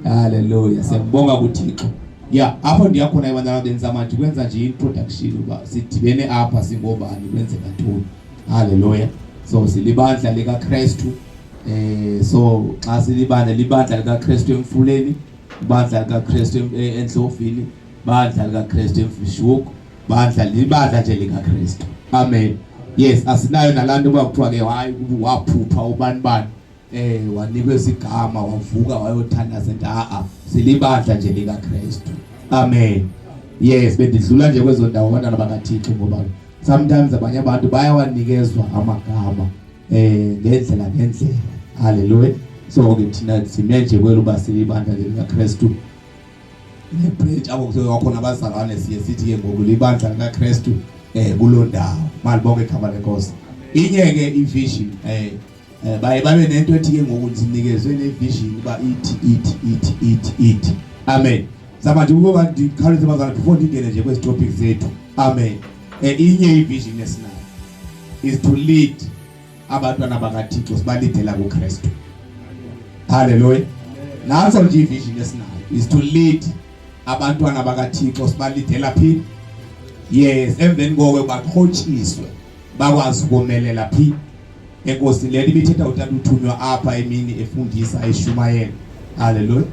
Hallelujah. Siyabonga kuThixo. Yeah, apho ndiyakhona ebantwana benza manje kwenza nje introduction uba sidibene apha singobani kwenzeka ntoni. Hallelujah. So silibandla lika Kristu. So xa silibandla libandla lika Kristu emfuleni, ibandla lika Kristu eNdlovini, ibandla lika Kristu emfishuku, libandla nje lika Kristu. Amen. Yes, asinayo nalanto bakuthiwa ke hayi waphupha ubani bani. Wanikwe isigama wavuka wayothandaza silibandla nje lika Kristu. Amen. Yes, bendidlula nje kwezo ndawo abantwana bakaThixo ngoba sometimes abanye abantu bayawanikezwa amagama ngendlela. Hallelujah. So ke thina sime nje kweluba silibandla lika Kristu. Nebridge abo kuzokhona abazalwane siye sithi ke ngoku libandla lika Kristu kulo ndawo. Malibonke igama lenkosi. Inye ke ivision babe nento ethi ke ngoku sinikezwe nevision ba ithi. Amen. Zamanje ukuba ndikhawuleze bazana before ndingene nje kwezi topics zethu. Amen. Inye ivision esinayo is to lead abantwana bakaThixo sibalidela kuKristu. Hallelujah. Naso nje ivision esinayo is to lead abantwana bakaThixo sibalidela phi? Yes, emveni kokwe baxhotshiswe bakwazi ukumelela phi? Enkosi le ibithetha utata uthunywa apha emini efundisa eshumayela. Hallelujah.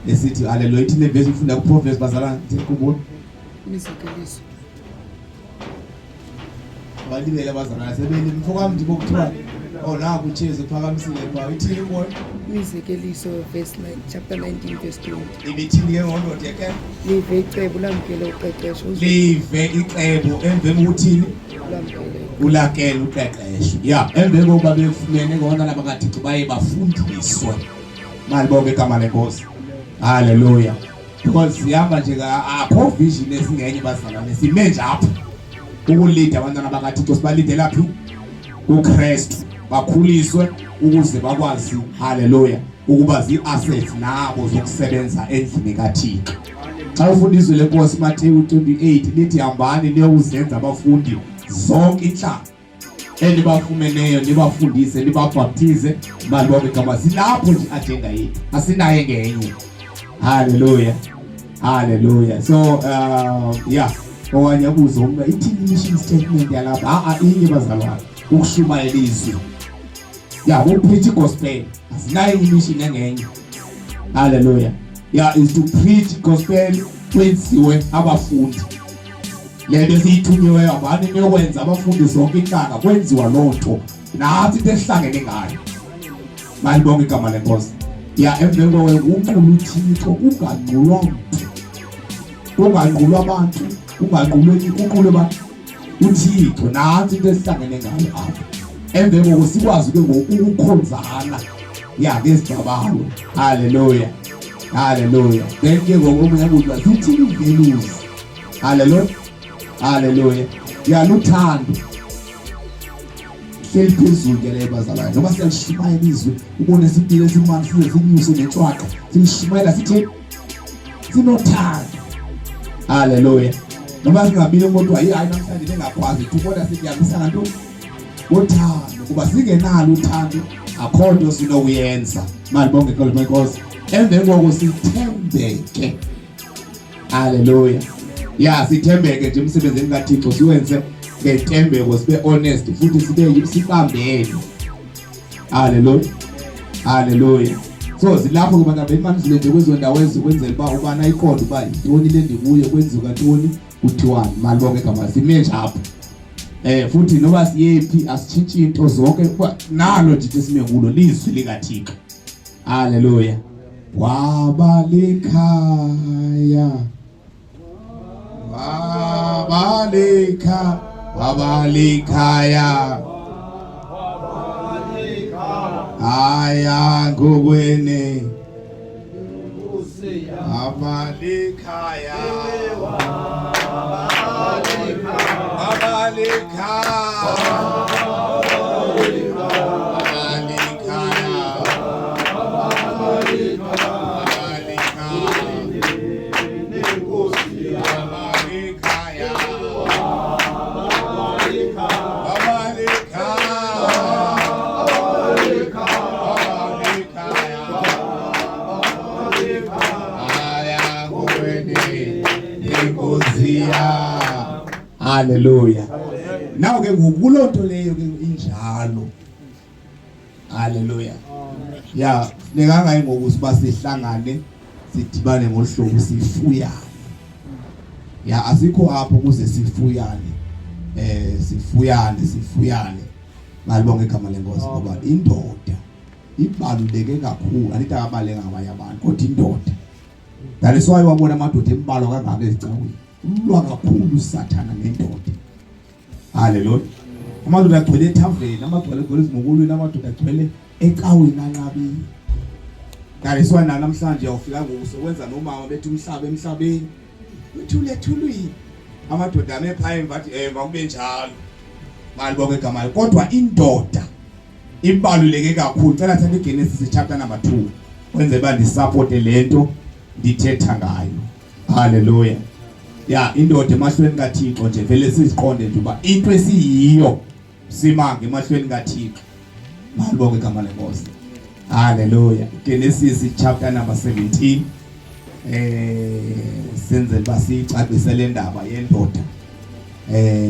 Esithi hallelujah ithi nevesi ufunda kuProverbs bazalana ndikubona. Imizekeliso. Balibele bazalana sebeli mfoka mntu bokuthiwa naku uJesu phakamisile pha ithi ikho Imizekeliso verse 9 chapter 19 verse 20. Ibithini ke ngondoda ke? Live icebo lamkele uqeqesho. Live icebo emveni ukuthini? Ulakela uqeqesho. Yeah, emveni kokuba befumene ngona labakaThixo baye bafundiswe. Malibonke igama lenkosi. Hallelujah. Because sihamba nje akho vision esingenye bazalwane sime nje apha ukulida abantwana bakaThixo sibalidela phi? kuKristu bakhuliswe ukuze bakwazi hallelujah ukuba zi-assets nabo zokusebenza endlini kaThixo. Xa ufundiswe lenkosi Mateyu 28 lithi hambani niyokuzenza abafundi zonke inhlanga elibafumeneyo nibafundise nibabhaptize malibonke igama. Silapho nje agenda yethu asinaye ngenye. Hallelujah. Hallelujah. So yeah, owanye ubuzo umba ithini mission statement yalapha inye bazalwane ukushumayela izwi. Yeah, preach gospel. Asinaye imission engenye. Hallelujah. Yeah, is to preach gospel kwenziwe abafundi. Lento siyithunyiweyo abani niyokwenza abafundi zonke inhlanga kwenziwa lonto nathi tehlangene ngayo. Malibonke igama lenkosi. Ya emveni kowe uNkulunkulu uThixo ungangqulwa muntu. Ungangqulwa abantu, ungangqulweni uNkulunkulu uThixo nathi tehlangene ngayo apha. Emveni kowe sikwazi ke ngokukhonzana ya ngesibabalo. Hallelujah. Hallelujah. Then ke ngomunye umuntu asithi ivalues. Hallelujah. Hallelujah. Ya luthando. Phezulu ke le bazalwane noma siyalishumayela izwi ubone sipile simani size sinyuse nentshwaqa silishumayela sithi sinothando. Hallelujah. Noma singabile umuntu hayi namhlanje bengakwazi ukubona siyamisana nto uthando kuba singenalo uthando akho nto sinokuyenza. Malibonke inkosi. Emveni koko sithembeke. Hallelujah. Yeah, sithembeke nje umsebenzini kaThixo siwenze ngethembeko sibe honest futhi sibe sibambene. Hallelujah. Hallelujah. So silapho ke bantwana bemani silenze kwezo ndawo ezikwenzela uba ubana ikhona uba yintoni le ndikuye kwenziwa ntoni kuthiwani. Malibonke igama sime njapho. Futhi noba siyephi asitshintshi into zonke nalo nje esime kulo lizwi likaThixo. Hallelujah. Wabalikhaya wabalikhaya aya ngokwene wabalikhaya Hallelujah. Now ke kulo nto leyo ke injalo. Hallelujah. Yeah, nekanga ngokuthi basihlangane sidibane ngohlobo sifuyane. Yeah, asikho apho kuze sifuyane. Sifuyane. Ngalibonga igama lenkosi ngoba indoda ibaluleke kakhulu, andithi akabaleka ngabanye abantu kodwa indoda. That is why wabona amadoda embalwa kangaka ezicaweni. Ulwa kakhulu usathana nendoda. Hallelujah. Amadoda agcwele ethaveni, amadoda agcwele ezimokolweni, amadoda agcwele ecaweni anqabile. That is why namhlanje awufika ngokusebenza nomama bethu umhlaba emhlabeni. Uthulethulwini. Amadoda amephaya emvathi makube njalo. Malibonke igama kodwa indoda ibaluleke kakhulu. Cela thatha iGenesis chapter number 2. Wenze bandi support lento ndithetha ngayo. Hallelujah. Yeah, indoda emahlweni kaThixo nje vele siziqonde nje uba into esiyiyo simange emahlweni kaThixo. Malibonke igama lenkosi. Hallelujah. Genesis chapter number 17. Senze basicacise le ndaba yendoda.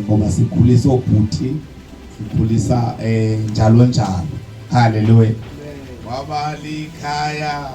Ngoba sikhulisa obhuti, sikhulisa njalo. Hallelujah. Wabalikhaya.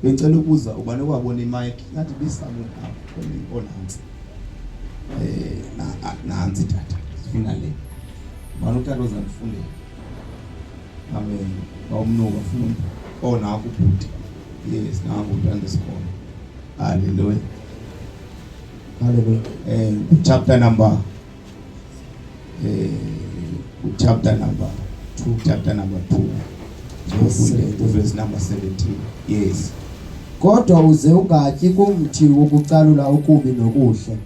Ngicela ukubuza ubani okwabona imic ngathi bisamuntu apho onansi nansi tata sifuna le bani utata ozanifundela. Amen. Bawumnuka funda onakho ubhuti. Yes, nangu underscore. Hallelujah. Chapter number 2, chapter number 2. Verse number 17. Yes. Kodwa uze ungatyi kumthi wokucalula okubi nokuhle.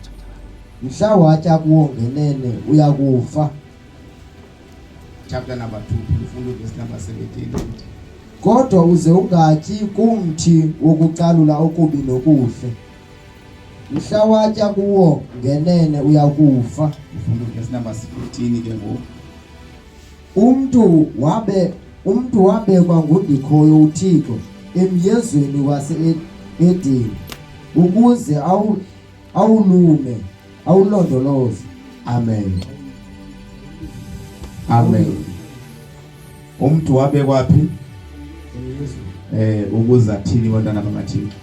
Mhla watya kuwo ngenene uyakufa. Chapter number 2, verse number 17. Kodwa uze ungatyi kumthi wokucalula okubi nokuhle. Mhla watya kuwo ngenene uyakufa. Verse number 15 ke ngoku. Umntu wabekwa ngundikhoyo uThixo emyezweni wase-Edeni ukuze awulondoloze. Amen. Umntu wabekwa phi? Ukuze athini bantwana bakaThixo.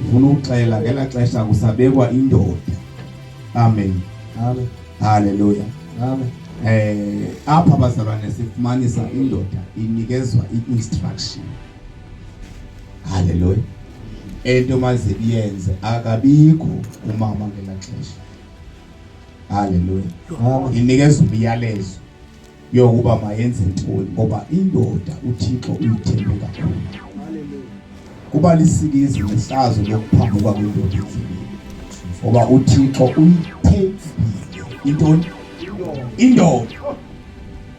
Ufuna ukuxela ngela xesha kusabekwa indoda. Amen. Hallelujah. Apha bazalwane sifumanisa indoda inikezwa i-instruction. Hallelujah. Ento maziyenze akabikho umama ngela xesha. Hallelujah. Inikezwa umyalezo yokuba mayenze ntoni ngoba indoda uThixo uyithembe kakhulu. Kuba lisikizi nehlazo lokuphambuka kwendoda endlini. Ngoba uThixo uyithembile intoni? Indoda.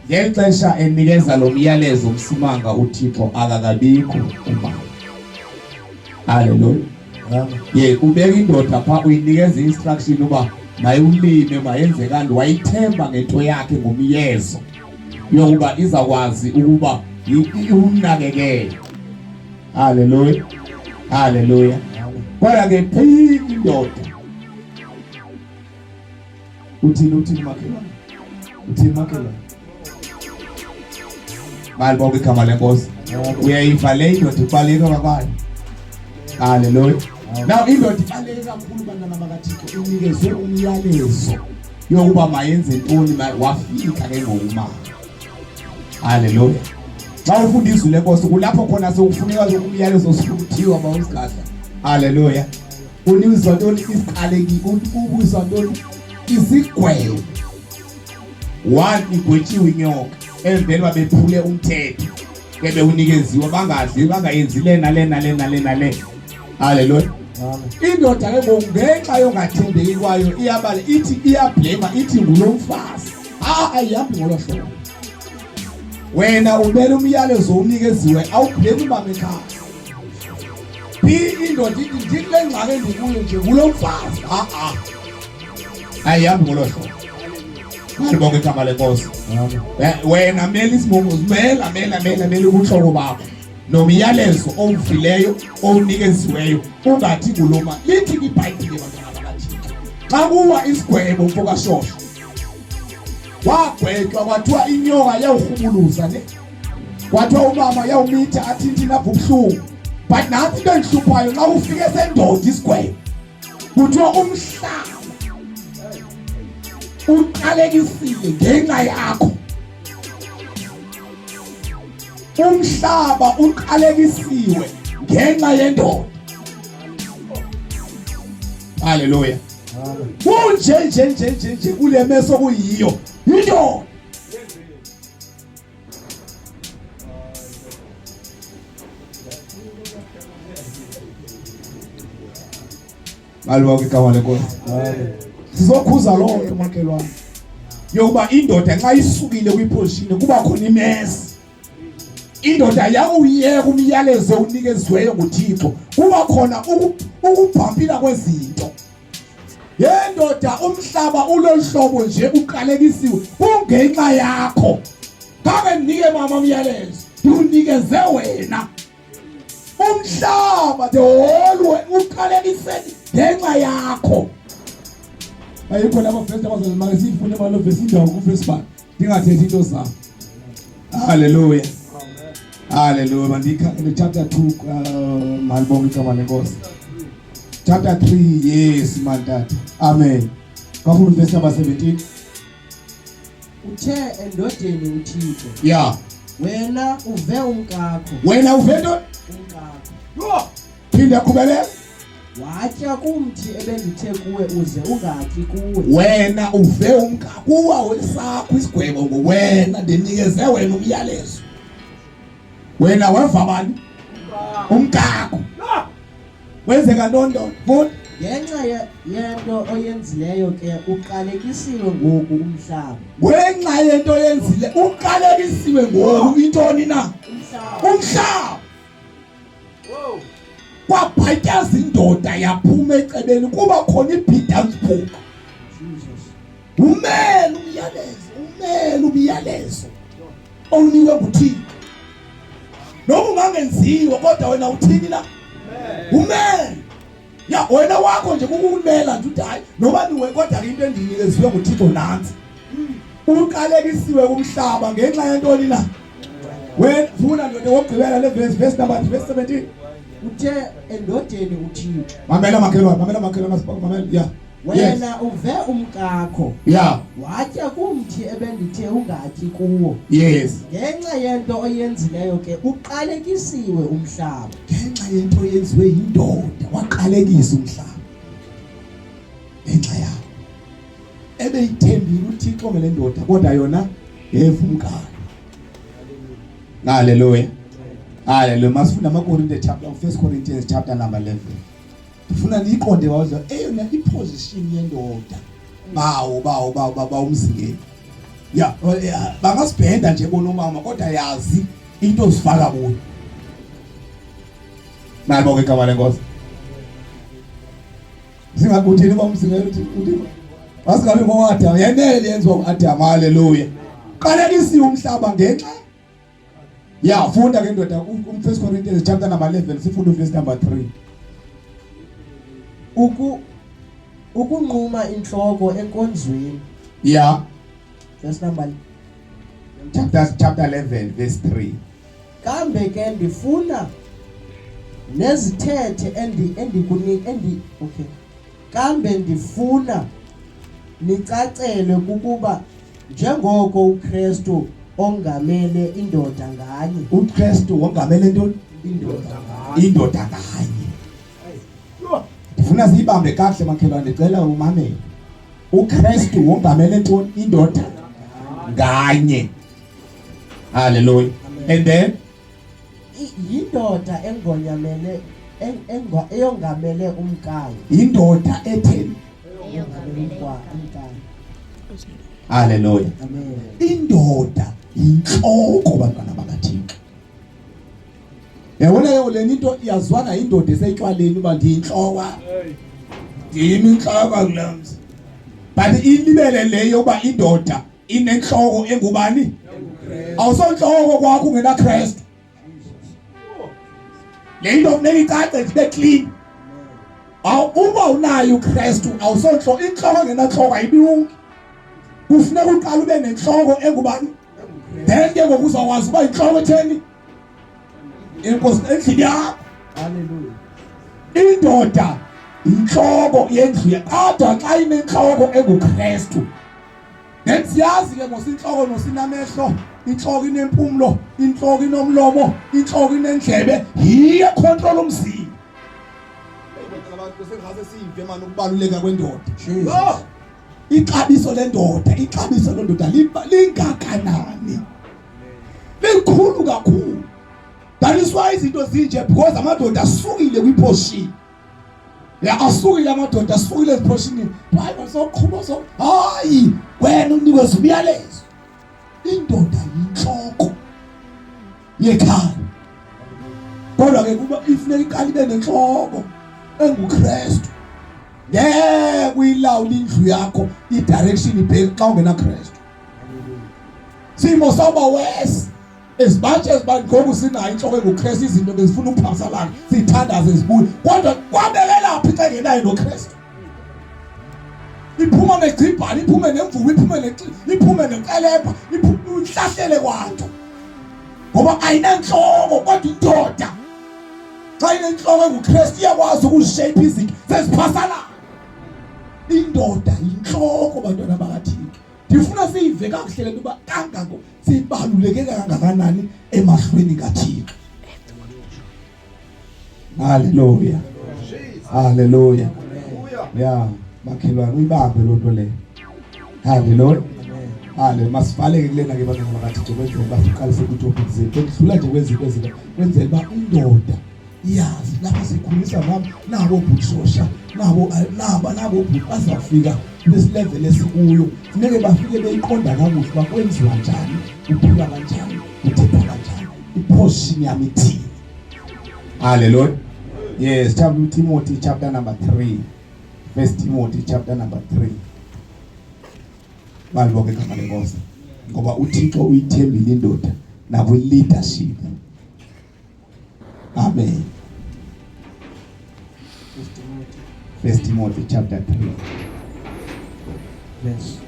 Ngexesha enikeza lo myalezo umsimanga uThixo akakabikho umama. Hallelujah. Ubeka indoda pha uyinikeza instruction uba mayulime mayenze kanti wayithemba ngento yakhe ngomyezo yokuba izakwazi ukuba umnakekele. Hallelujah. Kodwa ke phini indoda uthini makhelwane balibonke igama lenkosi. Uyayiva le indoda ibaleka kakhulu. Hallelujah. Now indoda ibaleke kakhulu bantwana bakaThixo inikezwe umyalezo yokuba mayenze ntoni wafika ke ngomama. Hallelujah. Xa ufunda izwi lenkosi kulapho khona sekufuneka umyalezo osukuthiwa mawusigahla. Hallelujah. Unizwa ntoni isiqaleki ubuzwa ntoni isigwebo. One igwetshiwe inyoka emveni babephule umthetho ke bewunikeziwa bangadli bangayenzi lena. Haleluya. Amen. Indoda ke ngenxa yongathembeki kwayo iyabale ithi iyablema ithi ngulomfazi. Ayihambi ngolo hlobo. Wena umele umyalezo unikeziwe awublemi mama ekhaya. Indoda ithi ngikule ngxaki endikuyo nje ngulomfazi. Ayihambi ngolo hlobo. Ngibonge igama lenkosi. Wena mele isibongo mele ubuhlobo bakho nomyalezo omfileyo onikeziweyo ungathi kuloma lithi iBhayibheli bantwana bathini xa kuwa isigwebo mfoka shosho wagwetywa kwathiwa inyoka yawuhumuluza ne kwathiwa umama yawumitha athinthi napho ubuhlungu but nathi into enhluphayo xa ufike sendoda isigwebo kuthiwa umhlaba uqalekisile ngenxa yakho. Umhlaba uqalekisiwe ngenxa yendoda. Haleluya. Kunje kule meso kuyiyo indoda. Alwa igama lenkosi. Sizokhuza lonke makhelwane. Yokuba indoda nxa isukile kwiposition kuba khona imesi. Indoda yakuyeka umyalezo unikeziweyo nguThixo kuba khona ukubhampila kwezinto. Yendoda umhlaba ulohlobo nje uqalekisiwe kungenxa yakho. Kake nike mama umyalezo unikeze wena. Umhlaba the whole uqalekiswe ngenxa yakho. Ayikho lapho first abazalima sifune malo verse indawo ku first part. Ndingathethi into zami. Hallelujah. Hallelujah. Mandika in chapter 2 malibonga igama lenkosi. Chapter 3 yes mandata. Amen. Kafuna verse number 17. Uthe endodeni uThixo. Yeah. Wena uve umkakho. Wena uve ndo? Umkakho. Phinda qhubekela. Watya kumthi ebendithe kuwe uze ungatyi kuwe. Wena uve umkakho kuwa wesakho isigwebo ngowena ndinikeze wena umyalezo. Wena weva bani? Umkakho. Wenzeka ntondo? Futhi ngenxa yento oyenzileyo ke uqalekisiwe ngoku umhlaba. Ngenxa yento oyenzile uqalekisiwe ngoku intoni na? Umhlaba. Wow. Kwabhatyaza indoda yaphuma ecebeni kuba khona iBeatles book. Jesus. Umele umyalezo. Oniwe nguThixo. Noma ungangenziwa kodwa wena uthini na? Umele. Ya wena wakho nje kukumela nje uthi hayi noma niwe kodwa into endinikeziwe nguThixo nansi. Uqalekisiwe kumhlaba ngenxa yentoni na? Wena funa ndoda wokugqibela le verse number 3 verse 17. Uthe endodeni uThixo. Mamela makhelwane mamela yeah. Wena uve umkakho. Yeah. Watya kumthi ebendithe ungatyi kuwo. Yes. Ngenxa yento oyenzileyo ke uqalekisiwe umhlaba. Ngenxa yento oyenziwe yindoda waqalekisa umhlaba. Ngenxa yakho. Ebeyithembile uThixo ngale ndoda kodwa yona yevumkani. Hallelujah. Hallelujah. Masifunda amaKorinte chapter 1 Corinthians chapter number 11. Ufuna niqonde wazo eyona iposition yendoda. Bawo umsingeni. Yeah, bangasibhenda nje bonomama kodwa yazi into osifaka kuyo. Nalibonke igama lenkosi. Singakuthini bomsingeni uthi wasingabe ngoAdam yenele yenziwa uAdam. Hallelujah. Qalekisiwe umhlaba ngenxa. Yeah, funda ke ndoda 1 Corinthians chapter number 11 sifunda verse number 3. Ukunquma inhloko enkonzweni. Yeah. Verse number chapter 11 verse 3. Kambe ke ndifuna nezithethe okay. Kambe ndifuna nicacele kukuba njengoko uKristu ongamele indoda nganye. uKristu ongamele ntoni? Indoda nganye. Ndifuna siyibambe kahle makhelwane ndicela umamele. uKristu ongamele ntoni? Indoda nganye. Hallelujah. And then yindoda engonyamele eyongamele umkayo. Indoda etheni? Eyongamele umkayo. Hallelujah. Amen. Indoda inhloko bantwana bakaThixo. Yabona ke le into iyazwana indoda esetshwaleni uba ndiyinhloko. Yimi inhloko kulamzi. But ilibele leyo uba indoda inenhloko engubani? Awusonhloko kwakho ungena Kristu. Le into kumele icace ibe clean. Uma unayo uKristu awusonhloko, inhloko engenanhloko ayibiyungi. Kufuneka uqala ube nenhloko engubani? Then ke ngokuzokwazi uba inhloko etheni? Inkosi endlini yakho. Hallelujah. Indoda inhloko yendlu yakho xa inenhloko enguKristu. Then siyazi ke ngosinhloko nosinamehlo, inhloko inempumulo, inhloko inomlomo, inhloko inendlebe, yiyo control umzimba. Abantu sengaze sive manje ukubaluleka kwendoda. Jesus. Ixabiso lendoda, ixabiso lendoda lingakanani? Likhulu kakhulu. That is why izinto zinje, because amadoda asukile kwiportion. Ya asukile amadoda asukile eportionini. Bible soqhuba so hayi wena unikwe umyalezo. Indoda inhloko yekhaya. Kodwa ke kuba ifuneka iqala ibe nenhloko enguKristu. Yeah, kuyilawula indlu yakho i-direction ibheke xa ungena Kristu. Simo sawuba wes esibatshe esibani ngoku sinayo inhloko enguKristu, izinto bezifuna ukuphasalana sithandaze zibuye, kodwa kwabelelaphi xa engenayo noKristu? Iphuma negcibhani, iphume nemvubu, iphume nenkelepha, ihlahlele kwanto ngoba ayinanhloko. Kodwa indoda xa inenhloko enguKristu iyakwazi ukuzishape izinto zeziphasalana. Indoda inhloko bantwana bakaThixo. Ndifuna siyive kakuhle le nto uba kangako sibaluleke kangakanani emahlweni kaThixo. Hallelujah. Hallelujah. Yeah, makhelwane uyibambe loo nto leyo. Hallelujah. Hallelujah. Masivaleke kulena ke bantwana bakaThixo kwenzela uba siqalise kwitopic zethu. Ndidlula nje kwezinto kwenzela uba indoda iyazi lapha sikhulisa nabo butshosha nabo bazafika kulesi level esikuyo. Funeke bafike beyiqonda kakuhle uba kwenziwa njani, kuphilwa kanjani, kuthethwa kanjani, iportion yami ithini. Hallelujah. Yes, Timothy chapter number 3. First Timothy chapter number 3. Balibonke igama lenkosi. Ngoba uThixo uyithembile indoda nabo leadership. Amen. First Timothy chapter 3. Yes.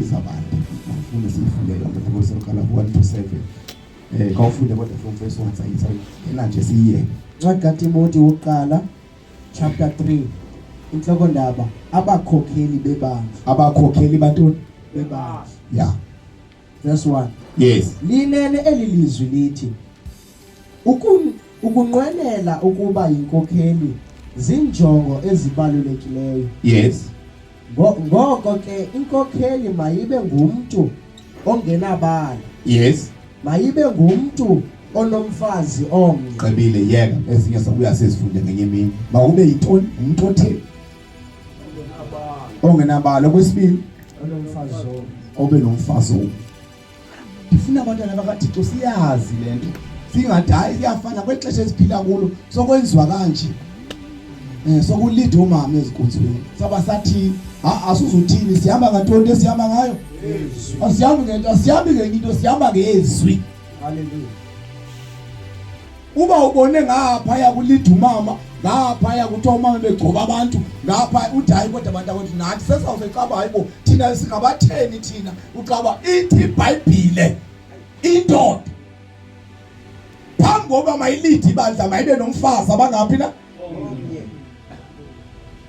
Izabande. Ngifuna sifunde yonke ngokuthi soqala 1 to 7. Kawufunde kodwa from verse 1 sayisa yena nje siye. Ncwadi kaTimothy wokuqala chapter 3. Inhloko ndaba abakhokheli bebandla. Abakhokheli bantoni? Bebandla. Yeah. Verse 1. Yes. Linene elilizwi lithi ukunqwenela ukuba inkokheli zinjongo ezibalulekileyo. Yes. Ngoko ke inkokheli mayibe ngumuntu ongenabala. Yes. Mayibe ngumuntu onomfazi omnye. Qebile yeka ezinye sokuya sesifunde ngenye imini. Makube yintoni? Umuntu otheni? Ongenabala. Okwesibili Onomfazi omnye. obe nomfazi omnye. Ndifuna abantwana bakaThixo siyazi lento. Singadayi siyafana kwexesha esiphila kulo sokwenziwa kanje. Sokulida umama ezikunzweni. Saba sathi asuzuthini sihamba ngantoni esihamba ngayo? Yezwi. Asihambi ngento, asihambi ngenyito, sihamba ngezwi. Hallelujah. Uba ubone ngapha yakulida umama, ngapha yakuthiwa umama begcoba abantu, ngapha uthi hayi kodwa abantu akwethu nathi sesawuzexaba hayibo thina singabatheni thina. Uxaba ithi iBhayibhile indoda phambi koba mayilide ibandla mayibe nomfazi abangaphi na?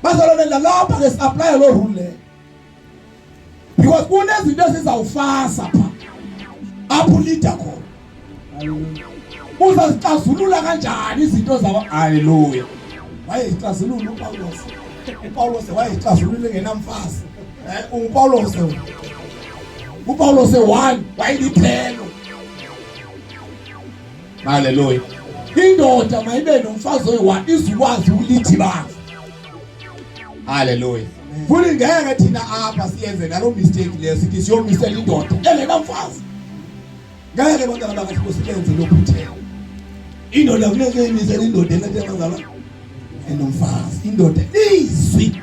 Bazalwane lapha ke si-apply lo rule. Because kunezinto ezizawufasa pha apho leader khona. Hallelujah. Uzazixazulula kanjani izinto zaba? Hallelujah. Wayezixazulula uPawulos. uPawulos wayezixazulula ngenamfazi. uPawulos 1 wayiliphelo. Hallelujah. indoda mayibe nomfazi oyi-1 izukwazi ukulidibana. Haleluya. Futhi ngeke thina apha siyenze nalo mistake leyo sithi siyomisela indoda engenamfazi. Ngeke bantwana bakaThixo siyenze lokhu kuthela. Indoda funeka imisele indoda engathemazala enomfazi. Indoda izwi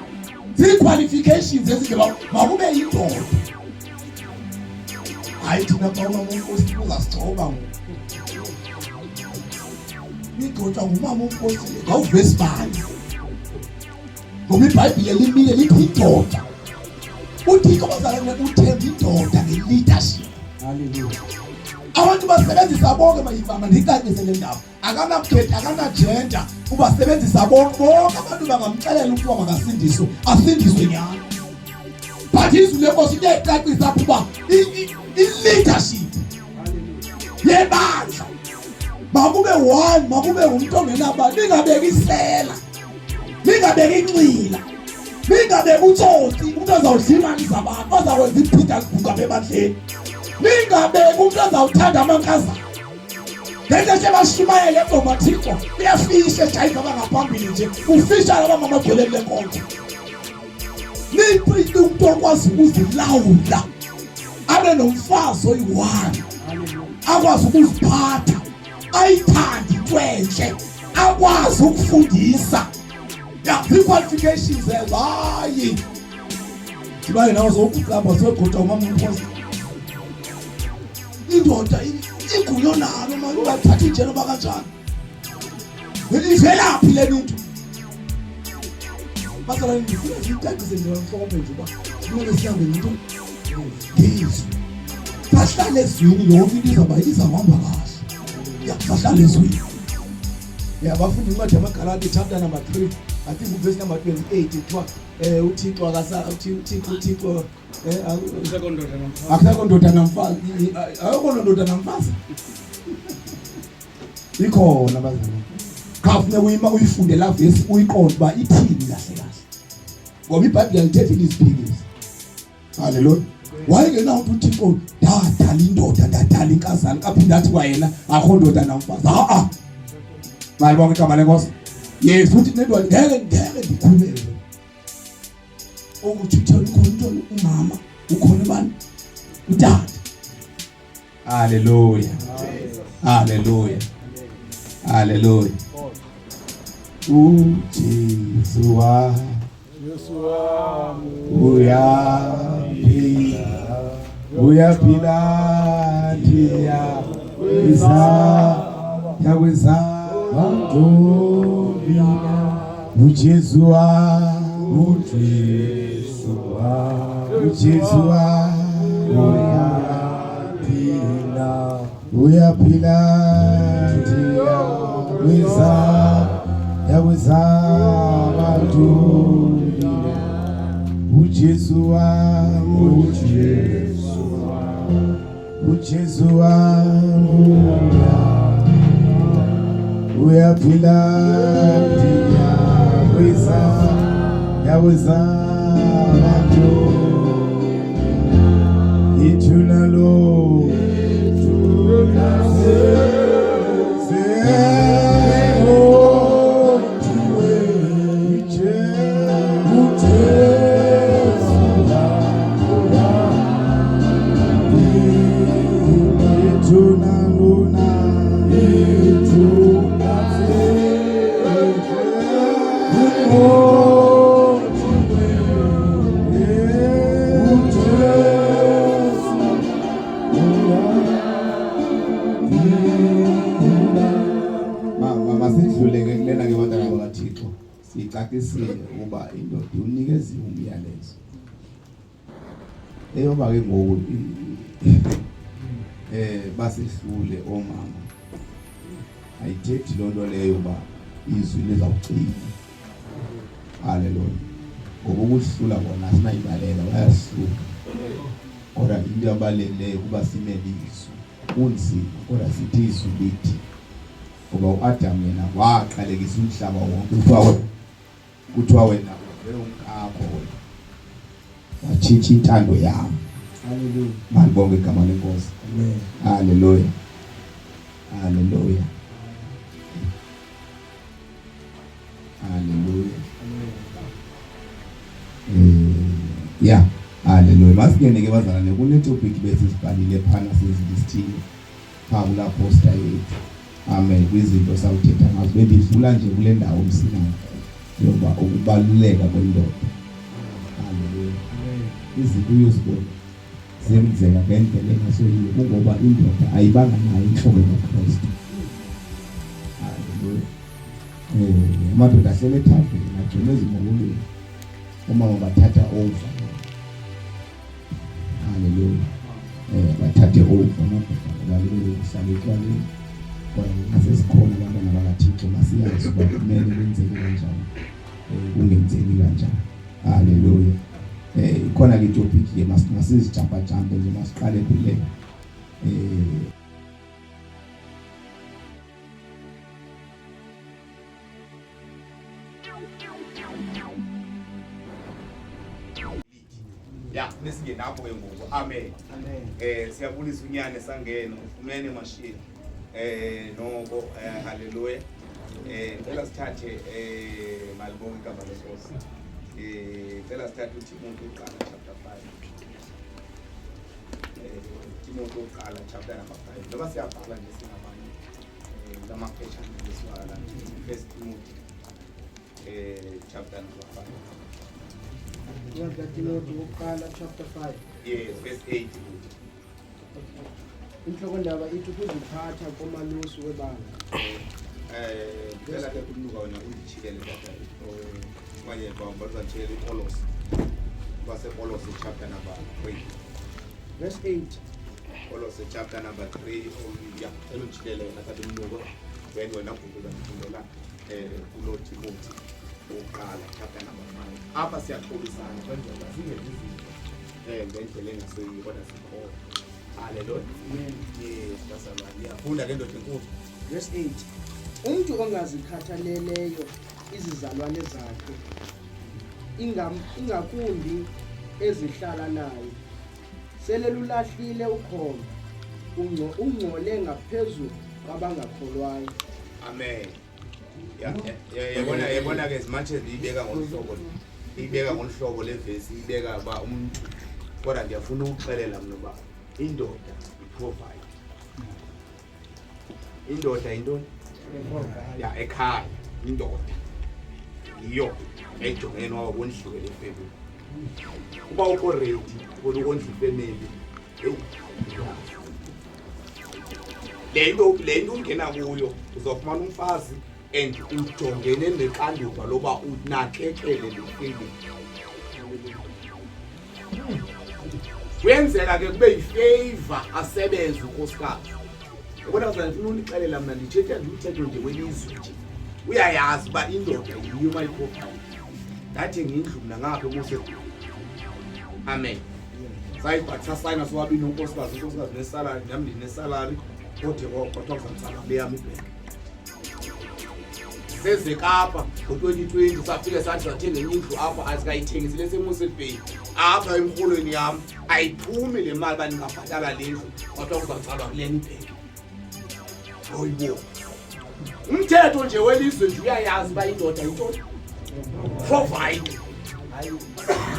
zii-qualifications ezingeba makube yindoda. Hayi thina kwa umama uNkosi uzasicoba ngoku. Nigcotshwa ngumama uNkosi ngawuvesi bani. Ngoba iBhayibhile limile lithi indoda. UThixo bazalwane uthemba indoda nge-leadership. Hallelujah. Abantu basebenzisa bonke bayifama ndicacise le ndaba. Akanakhetha akanagender ubasebenzisa bonke abantu bangamxelela ukuba makasindiswe asindiswe nyani. But izwi lenkosi liyacacisa ukuba i-leadership yebandla makube 1 makube umuntu ongenaba ningabeki isela ningabeki inxila ningabeki utsotsi umuntu azawudla imali zabantu azakwenza iphitha kuguga bebandleni ningabeki umuntu azawuthanda amankazana ngeke nje bashumayele ngomathixo uyafisha ejayiva abangaphambili nje ufisha laba mamagcwele kule nkonzo niphi umuntu okwazi ukuzilawula abe nomfazi oyi-1 akwazi ukuziphatha ayithandi kwenhle akwazi ukufundisa ii-qualifications ezo hayi ndibaye nawo zokuqamba sogqotha umama uNkosi indoda igulo nalo manje ubathatha injelo bakanjani ivelaphi le nto basala ngifuna ngicacise nje mhlawumbe nje uba kumele sihambe into ngizwe sahlale ezwini yonke into izahamba kahle sahlale ezwini bafundi incwadi yamaGalati chapter number 3 I think verse number 28 kuthiwa uThixo uThixo akusakho ndoda namfazi akukho ndoda namfazi ikhona bazalwane khafuneka uyifunde la verse uyiqonde uba ithini kahle kahle ngoba iBhayibhile lithethi iziphikisi. Haleluya. Wayengena uThixo dadala indoda dadala inkazana kaphinda athi kwayena akho ndoda namfazi malibonke igama lenkosi. Yes futhi nedwa ngeke ndikhulele ukuthi uthole ukhona umama ukhona bani utata. Haleluya. Haleluya. Haleluya. Ujesu uyaphila ndiya yakweza Domina, Ujesu uyapila ndiya weza Domina, Ujesu uyaphila ndiya weza itulalo sicacisile ukuba indoda unikeziwe umyalezo eyoba ke ngoku basihlule omama ayithethi lonto leyo ba izwi lizawucina. Haleluya. Ngoba ukuhlula bona sinayibalela bayasihlula kodwa into abaleleyo kuba simelizwe kunzima kodwa sithi izwi lithi ngoba uAdam yena waqalekisa umhlaba wonke kuthiwa wena umkakho wena watshintsha intando yami. Haleluya. Malibonke igama lenkosi. Amen. Haleluya. Haleluya. Yeah, haleluya. Masingene ke bazalwane kune topic bese sibhalile phana sizilistile pha kula poster yethu. Amen. Kwizinto sawuthetha ngazo bendidlula nje kule ndawo umsinayo yoba ukubaluleka kwendoda. Haleluya. Izinto uyozibona zenzeka ngendlela engasoyiyo kungoba indoda ayibanga nayo inhloko kaKristu. Haleluya. Amadoda ahlele ethathwe najona ezimolweni uma bathatha over. Haleluya. Bathathe over amadoda balibele kuhlala ekwaleni kwaye asesikhona abantwana bakaThixo masiyazi ukuba kumele kwenzeke kanjani kungenzeki kanjani. Haleluya. Ikhona ke topic ke masizijampa jampe nje masiqale kule ya nesingena apho ke ngoku. Amen. Siyabulisa unyane sangena ufumene mashini noko haleluya. Ngicela sithathe malibonke igama leNkosi. Ngicela sithathe uTimothy uqala chapter 5. Timothy uqala chapter number 5. Ngoba siyabhala nje singabanye lamaphesha ngesibala First Timothy chapter number 5. Timothy uqala chapter 5. Yes, verse 8. Inhloko ndaba ithi ukuziphatha komalusi webanga. Ngicela ke ukunuka wena uzichikele lapha kwaye bambaza nje iPaulos wasePaulos chapter number 3. Verse 8. Paulos chapter number 3 ya elochikele lapha umnuko wena ngikubuza ngifundela kulo Timothy uqala chapter number 5. Apha siyaxolisana kwenza singenzi izinto ngendlela engasoyiyo kodwa sikho. Haleluya. Yes, basalwane. Yafunda ke ndoda enkulu. Verse 8. Umuntu ongazikhathaleleyo izizalwane zakhe ingakundi ezihlala naye sele lulahlile ukholo ungcole ngaphezulu kwabangakholwayo. Amen. Yabona ke manje ibeka ngolhlobo levesi ibeka ba umuntu kodwa ngiyafuna ukuxelela mina ba indoda iprovide. Indoda into ya ekhaya indoda iyo ejongene nokondliwe lefamily. Kuba uko ready ukondla ifamily le nto ungena kuyo uzofumana umfazi and ujongene neqanduva loba unakekele le family. Kwenzeka ke kube yifavor asebenze unkosikazi. Kodwa ngifuna unixelela mina ndithetha ngithethe nje welizwe nje. Uyayazi ba indoda yiyo mayikhophana. Ngathi ngindlu mina ngapha kuse. Amen. Sayiphatha sayina swabini unkosikazi nesalary nami ndinesalary kodwa kuzamsala leyami ibheke. Sezekapha ngo2020 safika sathi sathenga indlu apha asikayithengisile seMusi Bay. Apha emholweni yami ayiphumi le mali baningabhatala lendlu kodwa kuzamsalwa kuleni ibheke. Oyibo. Umthetho nje welizwe nje uyayazi ba indoda into provide.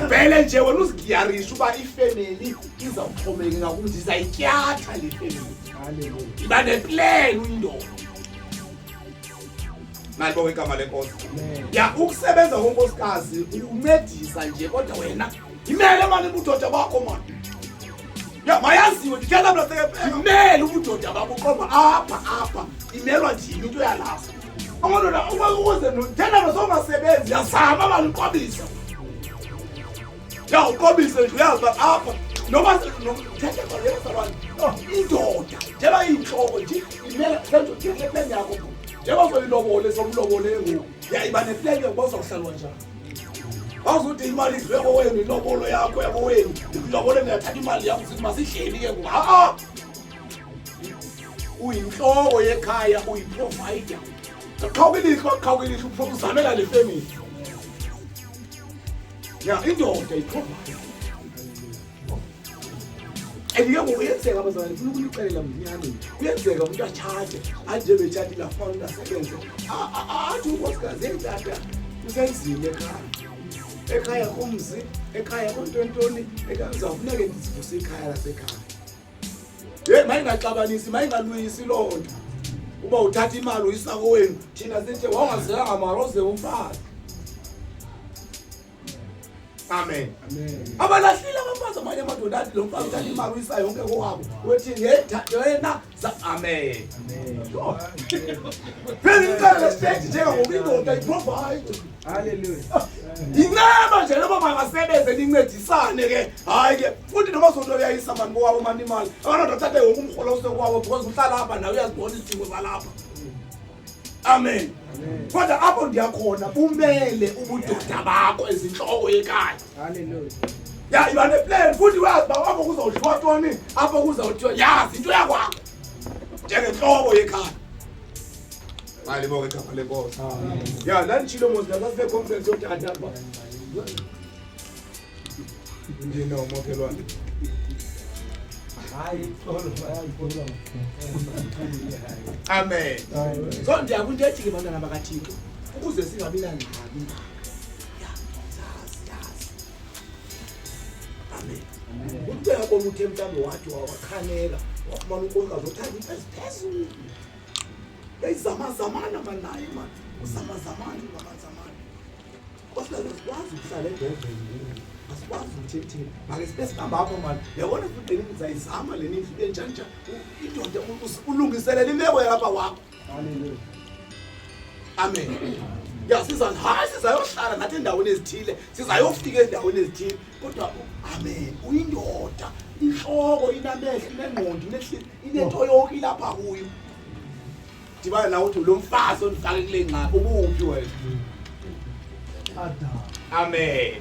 Vele nje wena uzigiyarisha uba ifamily izawuxhomekeka ukuthi isayityatha le family. Haleluya. Iba neplan uyindoda. Malibonke igama leNkosi. Ya ukusebenza konkosikazi umedisa nje kodwa wena imele manje ubudoda bakho manje. Ya mayaziwe ndithatha mna seke imele ubudoda bakho qoma apha imelwa njini into yalapha. Amadoda ukuze nothena nosomasebenzi yazama abaliqobisa. Ya uqobise nje uyazi apha noma thethe kwalesa abantu. Indoda njeba inhloko nje imele senzo thethe plan yakho. Njeba soyilobole somlobole ngoku. Ya iba neplan yokuba uzohlalwa njani. Awuzuthi imali izweko wena ilobolo yakho yabo wena. Ilobole ngiyathatha imali yakho sithi masihleli ke ngoku. Uyinhloko yekhaya uyiprovider. Qhawukilisa upropozamela le family. Ya indoda iprovide. Eliye ngoyenzeka abazali ufuna ukunixelela mnyane. Kuyenzeka umuntu athathe anje bethathe la founder sebenze. Athi unkosikazi yentata usenzile ekhaya. ekhaya komzi, ekhaya kontoni, ekhaya uzawufuneka ndizivuse ikhaya lasekhaya. Mayingaxabanisi, mayingalwisi loo nto. Uba uthatha imali uyisa kowenu, thina sithi wawungazekanga maroze umfazi. Amen. Abalahlile abafazi amanye amadoda athi lo mfazi uthatha imali uyisa yonke kowabo. Wethi yena amen. Phela stage njengokuindoda iprovide. Hallelujah. Inceba nje loba bangasebenze lincedisane ke. Hayi ke futhi noma sotoyayisa mani kwabo mani imali. Abantu bathathe wonke umkholo osekwabo because uhlala lapha nawe uyazibona izidingo zalapha. Amen. Kodwa apho ndiyakhona bumele ubudoda bakho ezinhloko ekhaya. Hallelujah. Ya iba neplan futhi wazi ba apho kuzawudliwa ntoni, apho kuzawuthiwa yazi into yakwakho. Njengenhloko ekhaya. Aliboke igama lenkosi. Ya la nchilo mos ngasibe conference yothatha ba. Ndina umokhelwane. Hayi xolo. Amen. So ndiyakunto ethi ke bantwana bakaThixo ukuze singabi nangqabi. Ya yazi. Amen. Umuntu uyabona ukuthi mhlawumbe wathi wakhanela wafumana unkosikazi othatha iphezulu. Zamana manaye mani. Zamani. Kosikhazi sikwazi ukuhlala endoveni. Asikwazi ukuthi ake sibe sihamba apho mani. Yabona futhi leni ngizayizama leni into enjanja. Indoda ulungiselela imeko yalapha kwakho. Hallelujah. Amen. Ya sizayohlala nathi endaweni ezithile, sizayofika endaweni ezithile. Kodwa amen. Uyindoda, inhloko inamehlo, inengqondo, inento yonke ilapha kuyo. Dibana nawe uthi lo mfazi ondifake kule ngqa ubuphi wena? Amen.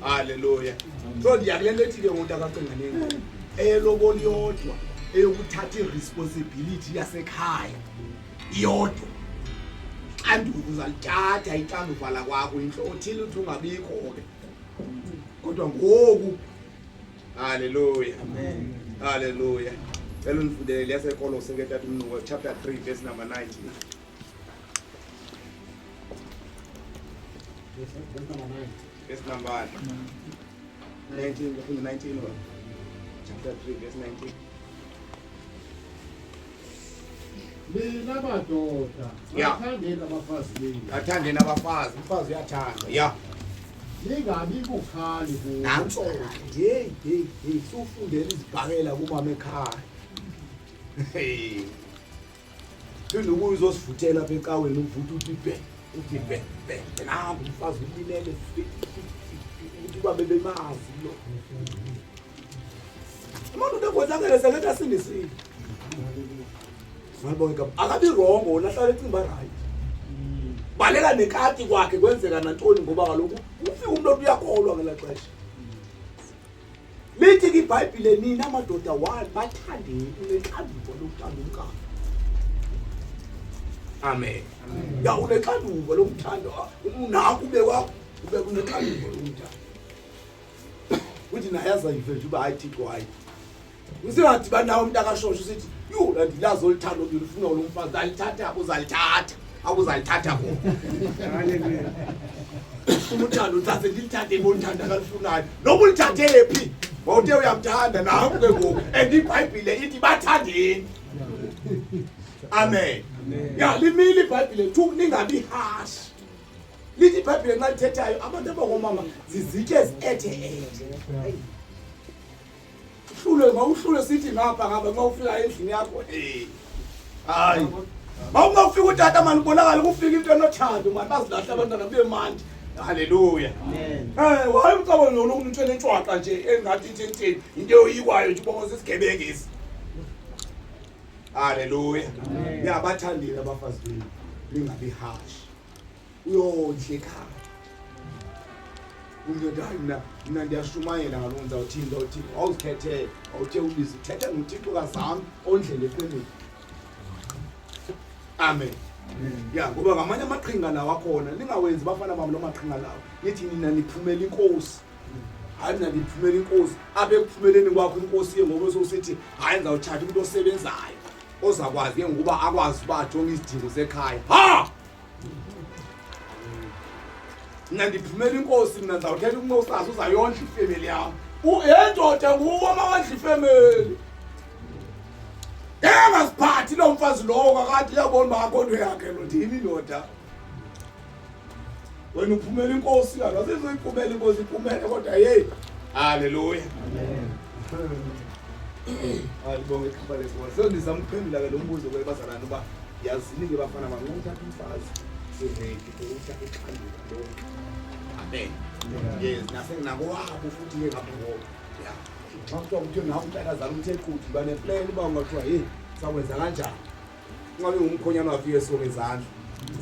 Hallelujah. So ndiyakulento ethi ke umuntu akacinganeni eyeloboli yodwa eyokuthatha iresponsibility yasekhaya iyodwa. Anduku uzalithatha ixanduva la kwakho inhlothile uthi ungabikho ke. Kodwa ngoku hallelujah. Amen. Hallelujah. Cela unifundele yaseKolose ke Tata Mnuka chapter 3 verse number 19. Verse number 19, chapter 3 verse 19. Mina madoda, athandeni abafazi benu. Athandeni abafazi, umfazi uyathanda. Yeah. Ningabi bukhali kubo. Nanso, hey, sufundela izibhakela kumama ekhaya. Hey. Kunokuyi uzosivuthela apha ecaweni uvuthi uthi be. Nahambe umfazi ulinele ukuthi babe bemazi lo. Umuntu udekwenzakele seletha sindisile. Ngibonga akabi wrong wona hlala ecimba right. Baleka nekati kwakhe kwenzeka nantoni ngoba kaloku ufika umuntu uyakholwa ngelaxesha. Lithi ke iBhayibhile nina amadoda wani bathandeni unexanduva lokuthanda umkakhe. Amen. Ya unexanduva lokuthanda unakho ube kwakho ube unexanduva lokuthanda. Uthi nayaza yivele uba ayithi kwayi. Usingathi banawo umuntu akashosho usithi yo la ndilazi olithanda olufuna lo mfazi alithatha uzalithatha akuzalithatha khona. Hallelujah. Umuthando uthathe ngilithathe bonthanda kalifunayo noma ulithathele phi wawuthe uyamthanda nawe ke ngoku and iBhayibhile ithi bathandeni. Amen. Ya limile iBhayibhile thu ningabi harsh. Lithi iBhayibhile nxa lithethayo abantu abangomama zizitye ethe. Mawuhlule sithi ngapha mawufika endlini yakho hayi mawungafika utata mani ubonakala kufika into enothando mani bazilahla abantwana bemandi. Hallelujah. Amen. Hayi umcabo noloku into entshwaqa nje engathi ithenteni into oyikwayo nje ubonga sesigebengisi. Hallelujah. Ya bathandile abafazi benu lingabi harsh. Uyondle ekhaya. Mina ndiyashumayela ngaloo nto uthini awuzikhethele awuthe ubizi uthetha noThixo kazami ondlele efemini. Amen. Ya ngoba ngamanye amaqhinga lawo akhona ningawenzi bafana bami lo maqhinga lawo nithi nina niphumela inkosi. Hayi mina niphumela inkosi apha ekuphumeleni kwakho inkosi ngoba sosithi hayi ngizawuthatha umuntu osebenzayo ozakwazi ke ngoba akwazi uba ajonge izidingo zekhaya. Ha! Mina ndiphumela inkosi mina ndizawuthetha uNkosikazi uzayondla ifamily yami. Yendoda nguwe amandla ifamily. Engasiphathi lo mfazi lowo kakade uyabona uba akho nto yakhe lo ndini indoda. Wena uphumela inkosi yalo asizoyiphumela inkosi iphumele kodwa hey. Haleluya. Amen. Alibonge ikhaba lesikole. Sendizama ukuphendula ke lo mbuzo kwebazalwane uba yazini ke bafana banquthatha umfazi. Siready ukuthatha ixanduva lo. Amen. Yes, nasenginako wabo futhi ke ngapho. Yeah. Xa kuthiwa ukuthi nawe umntakazana umthe quthu bane plan uba ungathiwa hey sakwenza kanjani. Ungabe ngumkhonyana wafike so ngezandla.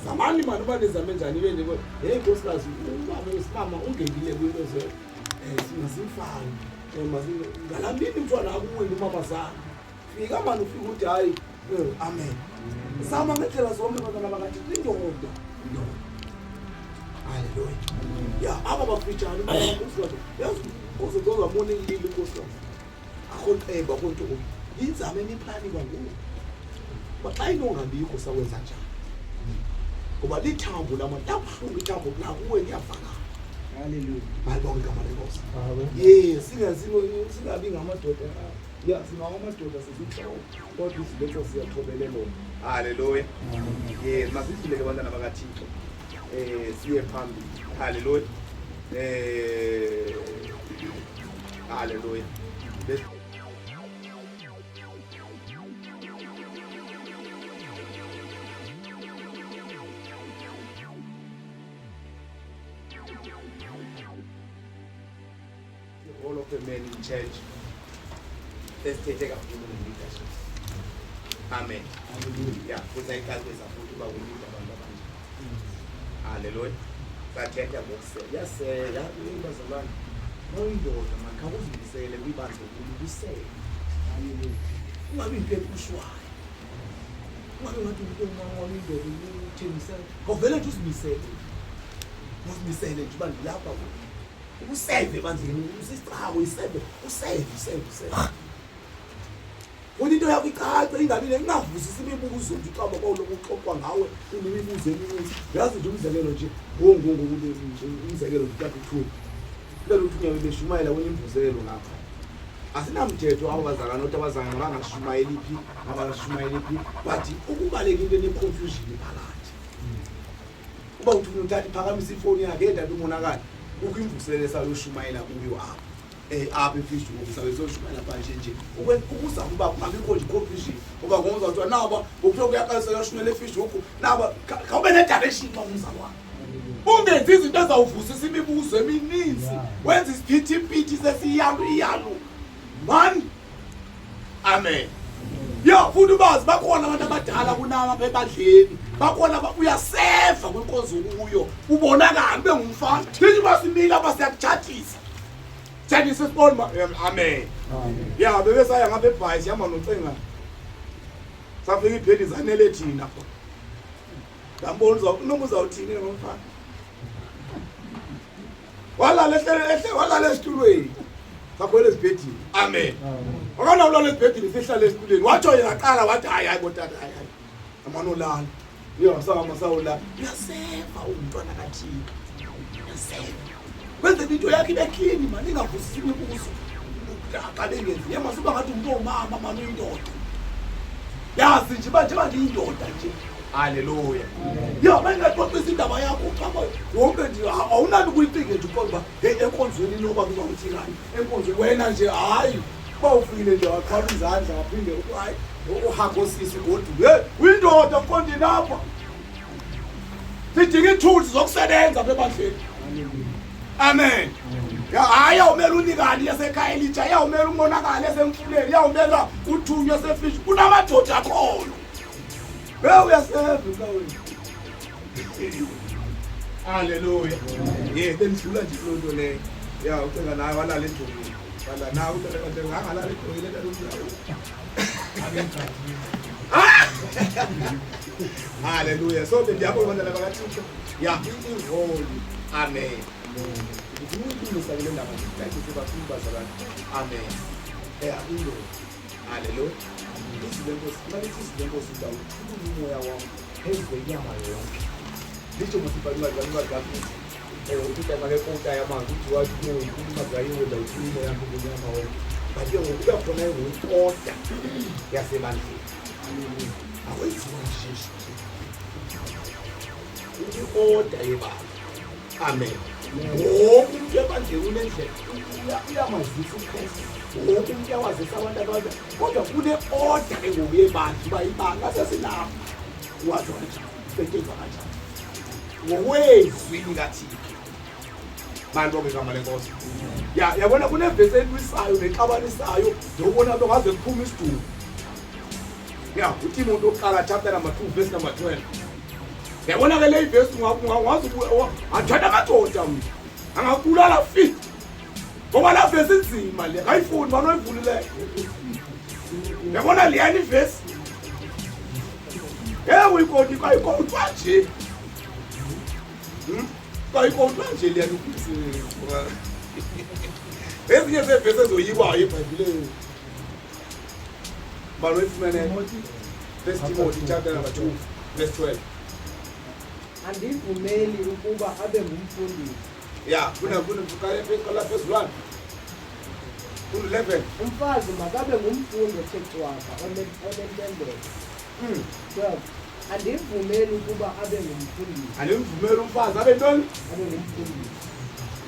Zamani manje uba nizame njani ibe nje hey nkosikazi ubaba wesimama ungenile kwinto ze singasimfani. Ngalambini mntwana akuwini umama zami. Fika manje ufika uthi hayi amen. Zama ngendlela zonke abantwana bakathi indoda. Haleluya. Ya aba bafitshana uNkosikazi. Yazi uzozoza morning leave uNkosikazi. Akhonqeba konke yinzame niplani kwanguwe. Baxa inongabikho sakwenza njani. Ngoba lithambo lamataphuhlungu ithambo lakuwe ngiyafaka. Haleluya. Malibonke igama lenkosi. Yes, singabi ngamadoda. Ya singamadoda sisihloko. Kodwa izinto siyathobelelo. Haleluya. Yes, masizile ke abantwana bakaThixo. Siye phambili. Haleluya. Haleluya. All of the men in church, let's take up human leadership. Amen. Hallelujah. Because I can't say something about hallelujah. Sathetha ngokusela. Yasela bazalwane. Noyindoda makawuzimisele kwibanze ukusela. Hallelujah. Ungabi impepho ushwayo. Ungabi ngathi umuntu oyindoda uthembisa. Kovele nje uzimisele. Uzimisele nje uba ngilapha useve bandleni usisicawo iseve useve. Wona into yakho icace ingabile ingavusisi imibuzo nje uqaba kwalokuxoxwa ngawe unemibuzo eminingi. Yazi nje umzekelo nje umzekelo uthatha ithuba. Lelo uthunywa beshumayela wena imvuzelo ngapha. Asinamthetho abazalwana ukuthi abazalwana bangashumayeli phi abashumayeli phi bathi ukubaleka into eneconfusion phakathi. Uba uthi uthatha iphakamisa ifoni yakhe endaba umonakala ukho imvuselele saloshumayela kuyo apha. Apha efishi ukusabezoshumayela manje nje ukuza kuba ngabikho nje confusion ngoba ngomza ukuthi naba ukuthoka uyaqalisa yoshumela efishi ukho naba kawube ne direction xa umzalwane. Ungenzi izinto ezawuvusisa imibuzo emininzi wenza isiphithiphithi sesiyalo man. Amen. Ya futhi bazi bakhona abantu abadala kunama apha ebadleni bakhona uyaseva kwenkonzo kuyo ubonakala bengumfana thithi basimila basiyakuchathisa Chinese spawn amen. Ya bebe saya ngapha eBhayi sihamba nocenga safika iphedi zanele thina ngambona unombuza uthini ngomfana walala esitulweni sakhwela esibhedini. Amen. Akana ulala esibhedini sihlala esitulweni watsho yena qala wathi hayi botata hayi amanolala yo sawula uyaseva umntwana kaThixo uyaseva kwenze into yakhe ibe clean manje ingavusisi imibuzo aqale ngenzi yamasuba ngathi umuntu omama manje uyindoda yazi nje manje indoda nje. Haleluya. Ya bangaxoxisa indaba yakho qaba wonke nje awunani ukuyifike nje kodwa enkonzweni noba kuzawuthikani enkonzweni wena nje hayi bawufile nje waqala izandla waphinde hayi uhagosisi godwa uyindoda mfondini lapha sidinga itools zokusebenza bebandleni. Amen. Ya hayi awumela unikani yasekhaya elitsha yawumela umonakala esemfuleni yawumela uthunywa sefish kunamadoda akhona. Uyaseva mhlawumbe. Haleluya. Yes, bendlula nje lonto le. Ya ucenga naye walala endlini. Wala nawe uthi ngangalala endlini le nto. Haleluya. So ndiyabona abantwana bakaThixo. Ya inrole. Amen. Ngiyilungisa le ndaba nje sibafundi bazalwane. Amen. Akulo. Haleluya. Izinto sidawu umoya wami phezu kwenyama yonke. Litho musibhalwa kakhulu. Ukutya ngale kota yamanzi uthi wathi uyimazayiwe bayikhuluma yakho kunyama wena. But ke ngoku kube khona ingoda yasebandleni. Awuyiziwa nje. Order yebandla. Amen. Wonke umuntu ebandleni unendlela uyamazisa uKristu. Wonke umuntu uyawazisa abantu abanye. Kodwa kune order engoku yebandla uba ibandla sesilapha. Wathi bekenza kanjani? Ngokwezwi likaThixo. Manje ngama lenkosi. Yabona kunevesi elwisayo nexabanisayo ndobona abantu ngaze kuphuma isidumo. uTimothi oqala chapter number 2 verse number 12. Yabona ke le verse ngazi athanda amadoda mina. Angakubulala fi. Ngoba la verse inzima le. Ayifundi banoyivulile. Yabona le yani verse. Uyikoti kayikodwa nje. Kayikodwa nje le yani. Ezinye zevesi ezoyibwayo eBhayibhelini. First Timothy chapter number 2 verse 12. Andivumeli ukuba abe ngumfundisi. Kuna verse 1. 11. Umfazi makabe ngumfundi othexwaka onentembeko. 12. Andivumeli ukuba abe ngumfundisi. Andivumeli umfazi abe ntoni? Abe ngumfundisi.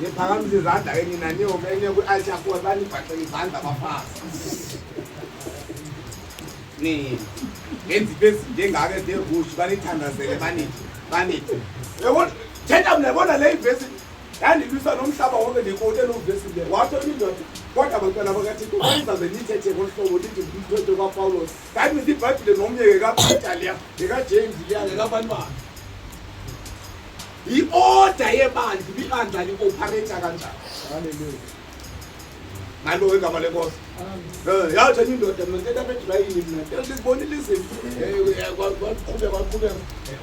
Yephakamise izandla enye nanyoka enye kwi-altar kuba banibhaxe izandla abafazi. Ngenzi bezinto engake ndevushi banithandazele banithi. Yabona thetha mina yabona le ivesi yandilwisa nomhlaba wonke ndikote lo vesi le. Wathi indoda kodwa abantwana bakaThixo bayizaze nithethe ngohlobo lithi umthetho kaPawulos. Kanti iBhayibhile nomnye kaPeter leya, kaJames leya, kabani bani. I-order yebandla ibandla li-operate kanjani. Hallelujah. Ngalo igama lenkosi. Yathi indoda mina ntetha bedrayini mina. Lisibonile izinto. Kwaqhubeka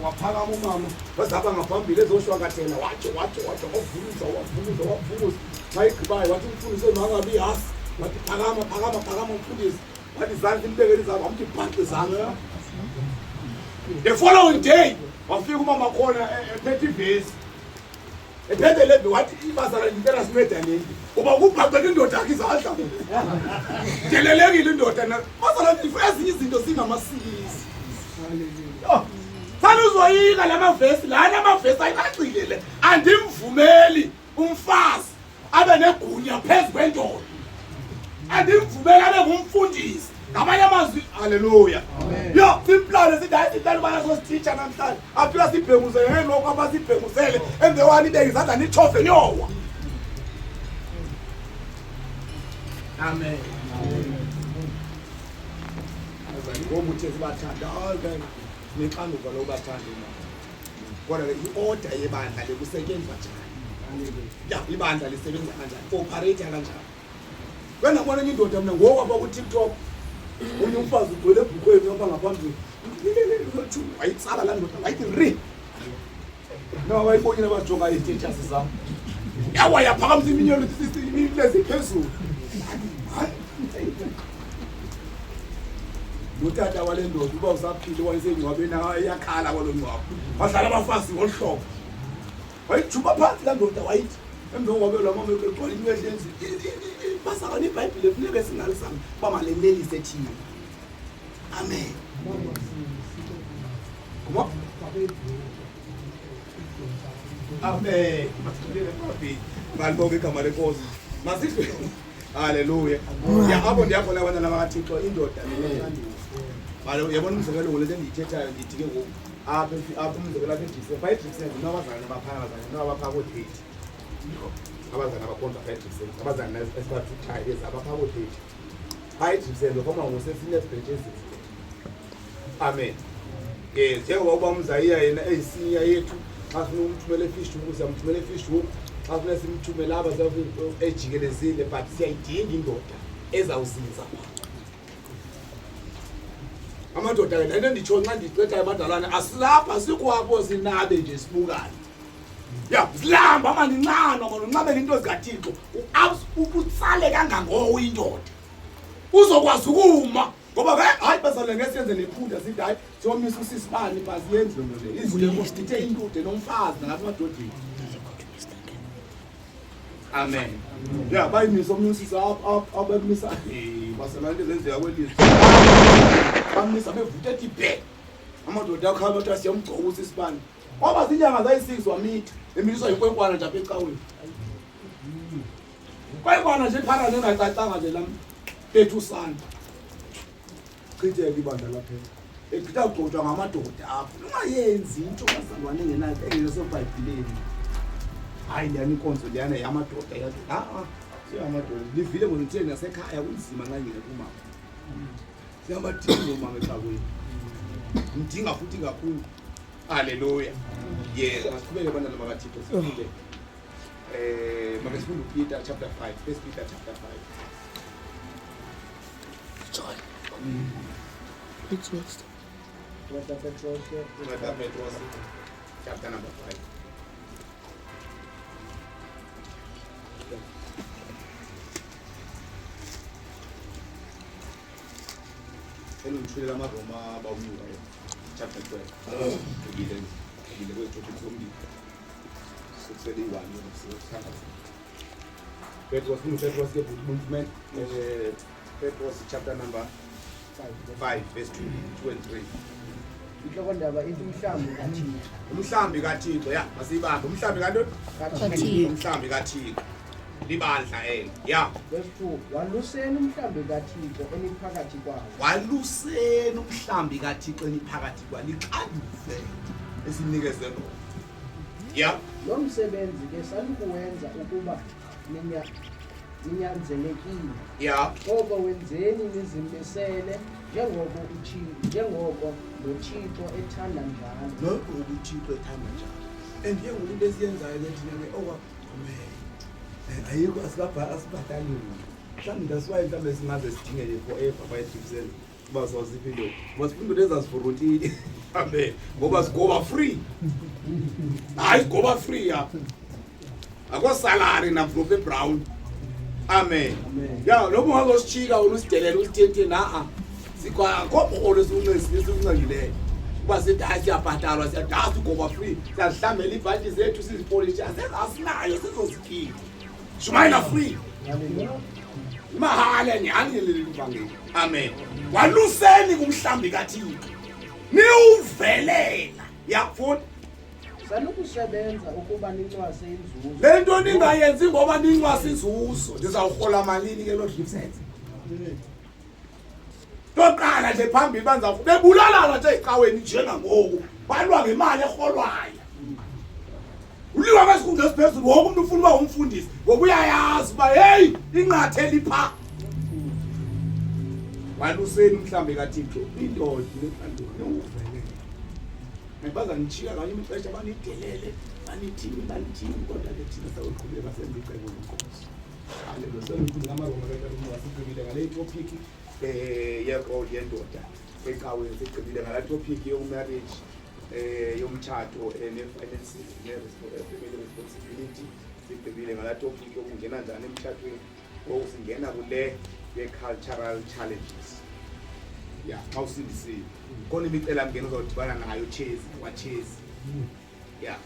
waphakama umama. Bazaba ngaphambili ezoshwakathela wathi wavuza. Mayigqibayo wathi umfundisi mangabi yasi. Wathi phakama umfundisi. Wathi izandla imbekele izaba wathi bhanqe izandla. The following day wafika umama khona ephethe ivesi. Ephethe lebi wathi ibazala impela simeda nini. Uba kubhaqeka indoda yakhe izandla. Jelelekile indoda na. Bazala ezinye izinto zingamasikisi. Hallelujah. Sanuzoyika lamavesi lana amavesi ayicacile. Andimvumeli umfazi abe negunya phezu kwendoda. Andimvumeli abe ngumfundisi. Ngamanye amazwi haleluya. Simplane sidayi sihlala bayasositeacher namhlanje. Afika sibhekuzele ngelokho abasibhekusele emvewani ibeke izandla nithofe nyowa. Amen. Ngomuthi sibathanda hayi nexanduva lokubathanda imali. Kodwa ke i-order yebandla lekusetyenzwa njani. Ibandla lisebenza kanjani? Operate kanjani? Wena ngibona indoda mina ngoku apha ku-TikTok unye umfazi ugcwele ebhukhweni apha ngaphambili. Wayitsala la ndoda wayithi ri. No wayibonile abajonga i-status zami. Yawa yaphakamisa iminyolo lezi phezulu. Utata wale ndoda uba usaphile wayesengcwabeni iyakhala kwalongcwabo. Badlala abafazi ngolhlobo. Wayijuma phansi la ndoda wayithi emvengwabe la mama egcwala inwehle enzini. Basakani iBhayibhile funeke singalisana bamalelelise thina. Amen. Kuma? Amen. Ngibonge igama lenkosi. Masithi haleluya. Abo ndiyabona abantwana bakaThixo indoda leyo. Yabona umzekelo ngolento endiyithethayo ndithi ke ngoku apha umzekelo apha eDisemba eDisemba nabazalwane baphakaza nabapha ko-30. Abazalwane abakhonza eDisemba abazalwane esibathuthayo ezabapha ko-30. eDisemba koma ngosesine branches. Amen. Njengoba uba umzayiya yena eyisinya yethu xa sifuna umthumela eFishhoek siyamthumela eFishhoek. Xa sifuna simthumela aba ejikelezile but siyayidinga indoda ezawuzinza. Amadoda ke lento nditsho nxa ndicetha abadalwane asilapha sikwapho sinabe nje sibukane. Silamba manincane uncamela into zikaThixo utsale kangangowo indoda. Uzokwazi ukuma ngoba hayi bazale ngesiyenze nephunda sithi hayi siyomisa usisibani basiyenze lo nto le. Izinto ngokuthe indoda nomfazi ngapha amadodeni. Amen. Yeah, bayimisa omnyusisa abemisa basebantu ezenzeka kwelizwe. Bamisa bevuthe ethi bhe. Amadoda akhala ukuthi asiyamgcoka usisibani. Ngoba zinyanga zayi6 wamitha emiliswa yinkwenkwana nje apha ecaweni. Kwenkwana nje phara nengacacanga nje lam bethu usana. Chitheke ibandla lapha. Ekutha ugcotshwa ngamadoda apho. Ungayenzi into kazalwane engenaseBhayibhelini. Hayi liyani inkonzo liyana yamadoda yathi siyamadoda livile ngokutheni nasekhaya kunzima ngangene kuma. Siyamadinga mama ecaweni. Ngidinga futhi kakhulu. Haleluya. Yes, asiqhubeke abantwana bakaThixo sifunde. Manje sifunde uPeter chapter 5, 1 Peter chapter 5. Joy. It's next. Petros chapter number 5. Elungithule lamaroma bawunyuka chapter 12. Ngile kwethu zombili. Sukusele iwani sokukhanga. Petros ke movement Petros chapter number 5 verse 2 and 3. Inhlokondaba ithi umhlambi kaThixo. Umhlambi kaThixo ya masibambe umhlambi kanti kaThixo. umhlambi kaThixo. Libandla ya. Verse 2. Waluseni umhlambi kaThixo eniphakathi kwawo. Waluseni umhlambi kaThixo eniphakathi kwawo liqanise esinikeze lo. Ya. Lo msebenzi ke sanikuwenza ukuba ninyanzelekile. Ya. Ngoba wenzeni nizimisele njengoko noThixo ethanda njalo. Lokho uThixo ethanda njalo. And yebo into esiyenzayo lethi ke ayikho asibhadalile. Mhlawumbe that's why mhlawumbe singaze sidingele forever by 3% kuba sawusiphilo. Masifunda lezi asiforontile. Amen. Ngoba sigoba free. Hayi sigoba free apha. Akho salary na Prof Brown. Amen. Ya lobo ungazosichika usidelela usithethe na sikwa ngopholo singangile. Kuba sithi siyabhadalwa siyadasa ugoba free. Siyahlambela ibhanti zethu sizipolisha asinayo sizosikhipha. Shumayela free. Mahala nyani lelivangeli. Amen. Waluseni kumhlambi kaThixo. Niuvelela. Yakufuna Sanokusebenza ukuba nincwase inzuzo. lento ningayenzi ngoba nincwasa inzuzo. Ndizawuhola malini ke lo dripset? Toqala nje phambili banza bebulalana nje ecaweni njengangoku. Balwa ngemali eholwayo. Uliwa kwesikhundla esiphezulu wonke umuntu ufuna uba umfundisi ngoba uyayazi uba hey inqathe lipha. Waluseni umhlambi kaThixo indoda nenkandula. Ngibaza ngichiya kanye imixesha banidelele banithini kodwa ke thina sawuqhubeka senze icebo lenkosi. Haleluya. Sengikhuluma ngamaroma kaThixo wasiqhubile ngale topic ye-role yendoda ecaweni siqhubile ngala topic yomarriage yomthatho ne-finances ne-family responsibility siqhubile ngala topic yokungena njani emthathweni okusingena kule ye-cultural challenges. Ya awusindisiwe khona imicela mngeni uzodibana nayo chase wa chase ya